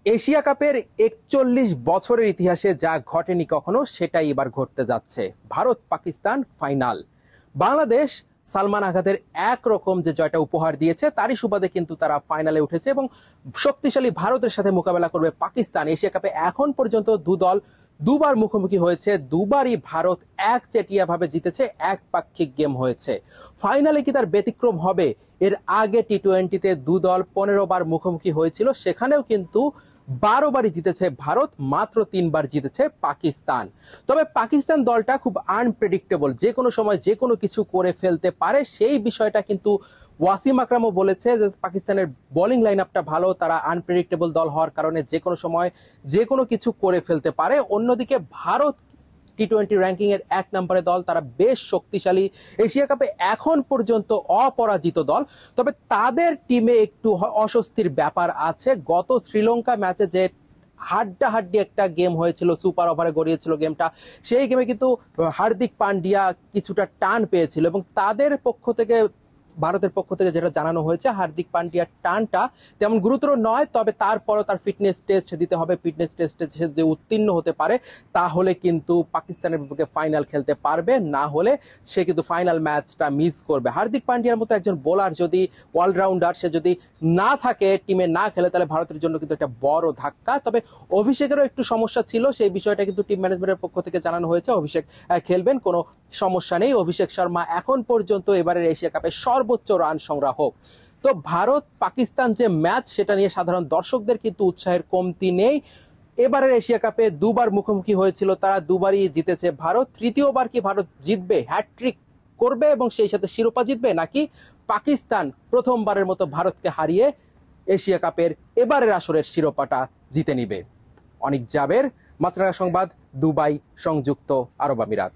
Asia কাপের ৪১ বছরের ইতিহাসে যা ঘটেনি কখনো সেটাই এবার ঘটতে যাচ্ছে। ভারত পাকিস্তান ফাইনাল। বাংলাদেশ সালমান আঘাতের একরকম যে জয়টা উপহার দিয়েছে তারই সুবাদে কিন্তু তারা ফাইনালে উঠেছে এবং শক্তিশালী ভারতের সাথে মোকাবেলা করবে পাকিস্তান। এশিয়া কাপে এখন পর্যন্ত দল দুবার মুখোমুখি হয়েছে, দুবারই ভারত একচেটিয়া ভাবে জিতেছে, একপাক্ষিক গেম হয়েছে। ফাইনালে কি তার ব্যতিক্রম হবে? এর আগে টি-20-তে দল 15 বার মুখোমুখি হয়েছিল, সেখানেও কিন্তু 12 বারই জিতেছে ভারত, মাত্র 3 বার জিতেছে পাকিস্তান। তবে পাকিস্তান দলটা খুব আনপ্রেডিক্টেবল, যে কোনো সময় যে কোনো কিছু করে ফেলতে পারে। সেই বিষয়টা কিন্তু ওয়াসিম আকরামও বলেছে যে পাকিস্তানের বোলিং লাইন আপটা ভালো, তারা আনপ্রেডিক্টেবল দল হওয়ার কারণে যে কোনো সময় যে কোনো কিছু করে ফেলতে পারে। অন্যদিকে ভারত টি-20 র্যাঙ্কিং এর 1 নম্বরে দল, তারা বেশ শক্তিশালী, এশিয়া কাপে এখন পর্যন্ত অপরাজিত দল। তবে তাদের টিমে একটু অস্বস্তির ব্যাপার আছে। গত শ্রীলঙ্কা ম্যাচে যে হাড্ডাহাড্ডি একটা গেম হয়েছিল, সুপার ওভারে গড়িয়েছিল গেমটা, সেই গেমে কিন্তু হার্দিক পান্ডিয়া কিছুটা টান পেয়েছিল এবং তাদের পক্ষ থেকে, ভারতের পক্ষ থেকে যেটা জানানো হয়েছে, হার্দিক পান্ডিয়ার টানটা তেমন গুরুতর নয়, তবে তারপরও তার ফিটনেস টেস্ট দিতে হবে। ফিটনেস টেস্টে যদি উত্তীর্ণ হতে পারে তাহলে কিন্তু পাকিস্তানের বিপক্ষে ফাইনাল খেলতে পারবে, না হলে সে কিন্তু ফাইনাল ম্যাচটা মিস করবে। হার্দিক পান্ডিয়ার মতো একজন বোলার যদি, অলরাউন্ডার, সে যদি না থাকে, টিমে না খেলে, তাহলে ভারতের জন্য কিন্তু একটা বড় ধাক্কা। তবে অভিষেকেরও একটু সমস্যা ছিল, সেই বিষয়টা কিন্তু টিম ম্যানেজমেন্টের পক্ষ থেকে জানানো হয়েছে। অভিষেক খেলবেন, কোনো সমস্যা নেই। অভিষেক শর্মা এখন পর্যন্ত এবারের এশিয়া কাপে সর্বোচ্চ রান সংগ্রাহক। তো ভারত পাকিস্তান যে ম্যাচ, সেটা নিয়ে সাধারণ দর্শকদের কিন্তু উৎসাহের কমতি নেই। এবারের এশিয়া কাপে দুবার মুখোমুখি হয়েছিল, তারা দুবারই জিতেছে ভারত। তৃতীয়বার কি ভারত জিতবে, হ্যাটট্রিক করবে এবং সেই সাথে শিরোপা জিতবে, নাকি পাকিস্তান প্রথমবারের মতো ভারতকে হারিয়ে এশিয়া কাপের এবারের আসরের শিরোপাটা জিতে নিবে? অনিক জাবের, মাছরাঙা সংবাদ, দুবাই, সংযুক্ত আরব আমিরাত।